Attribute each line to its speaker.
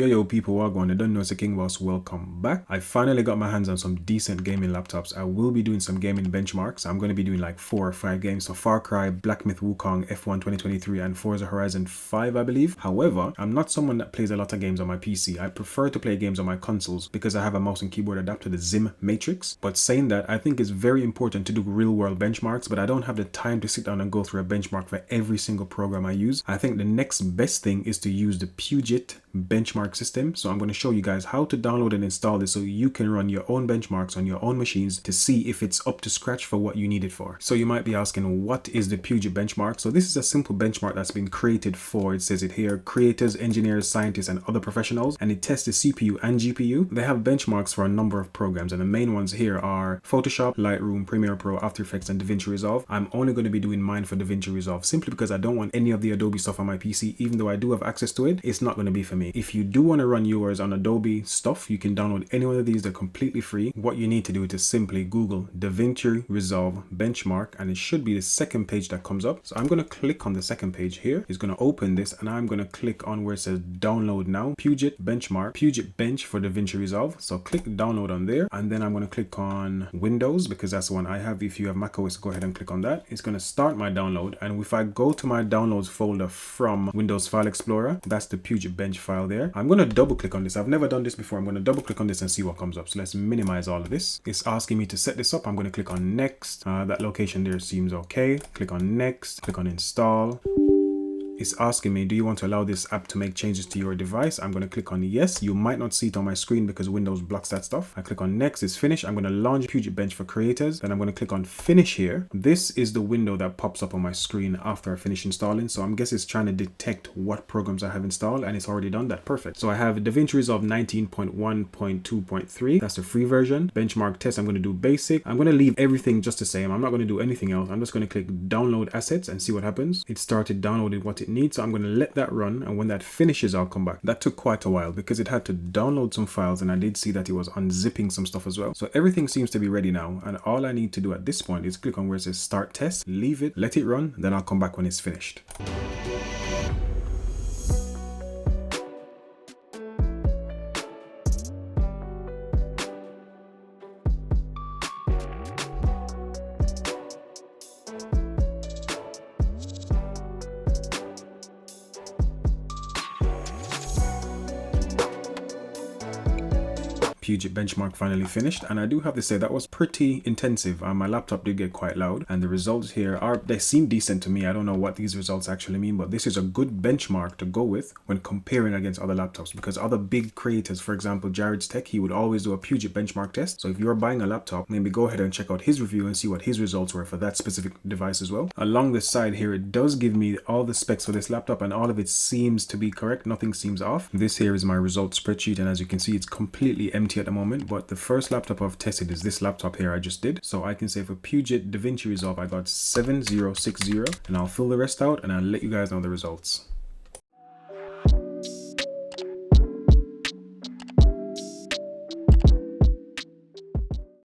Speaker 1: Yo people, wagwan, I don't know, it's a King Boss, welcome back. I finally got my hands on some decent gaming laptops. I will be doing some gaming benchmarks. I'm going to be doing like 4 or 5 games, so Far Cry, Black Myth Wukong, F1 2023 and Forza Horizon 5 I believe. However, I'm not someone that plays a lot of games on my PC. I prefer to play games on my consoles because I have a mouse and keyboard adapter, the Zim Matrix. But saying that, I think it's very important to do real world benchmarks, but I don't have the time to sit down and go through a benchmark for every single program I use. I think the next best thing is to use the Puget benchmark system. So I'm going to show you guys how to download and install this so you can run your own benchmarks on your own machines to see if it's up to scratch for what you need it for. So you might be asking, what is the Puget benchmark? So this is a simple benchmark that's been created for, it says it here, creators, engineers, scientists and other professionals, and it tests the CPU and GPU. They have benchmarks for a number of programs, and the main ones here are Photoshop, Lightroom, Premiere Pro, After Effects and Davinci Resolve. I'm only going to be doing mine for Davinci Resolve simply because I don't want any of the Adobe stuff on my PC. Even though I do have access to it, it's not going to be for me. If you do want to run yours on Adobe stuff, you can download any one of these. They're completely free. What you need to do is to simply Google Davinci Resolve benchmark, and it should be the second page that comes up. So I'm going to click on the second page here. It's going to open this, and I'm going to click on where it says download now, Puget benchmark, Puget bench for Davinci Resolve. So click download on there, and then I'm going to click on Windows because that's the one I have. If you have macOS, go ahead and click on that. It's going to start my download, and if I go to my downloads folder from Windows File Explorer, that's the Puget bench file there. I'm going to double click on this. I've never done this before. I'm going to double click on this and see what comes up. So let's minimize all of this. It's asking me to set this up. I'm going to click on next. That location there seems okay. Click on next, click on install. It's asking me, do you want to allow this app to make changes to your device? I'm going to click on yes. You might not see it on my screen because Windows blocks that stuff. I click on next, it's finished. I'm going to launch Puget Bench for creators. Then I'm going to click on finish here. This is the window that pops up on my screen after I finish installing. So I'm guessing it's trying to detect what programs I have installed, and it's already done that. Perfect. So I have Davinci Resolve 19.1.2.3. That's the free version. Benchmark test, I'm going to do basic. I'm going to leave everything just the same. I'm not going to do anything else. I'm just going to click download assets and see what happens. It started downloading what it needs, so I'm going to let that run, and when that finishes I'll come back. That took quite a while because it had to download some files, and I did see that it was unzipping some stuff as well. So everything seems to be ready now, and all I need to do at this point is click on where it says start test, leave it, let it run, then I'll come back when it's finished. Puget benchmark finally finished, and I do have to say that was pretty intensive. My laptop did get quite loud, and the results here they seem decent to me. I don't know what these results actually mean, but this is a good benchmark to go with when comparing against other laptops, because other big creators, for example Jared's Tech, he would always do a Puget benchmark test. So if you're buying a laptop, maybe go ahead and check out his review and see what his results were for that specific device as well. Along the side here, it does give me all the specs for this laptop, and all of it seems to be correct. Nothing seems off. This here is my results spreadsheet, and as you can see, it's completely empty at the moment, but the first laptop I've tested is this laptop here I just did. So I can say for Puget Davinci Resolve I got 7060, and I'll fill the rest out and I'll let you guys know the results.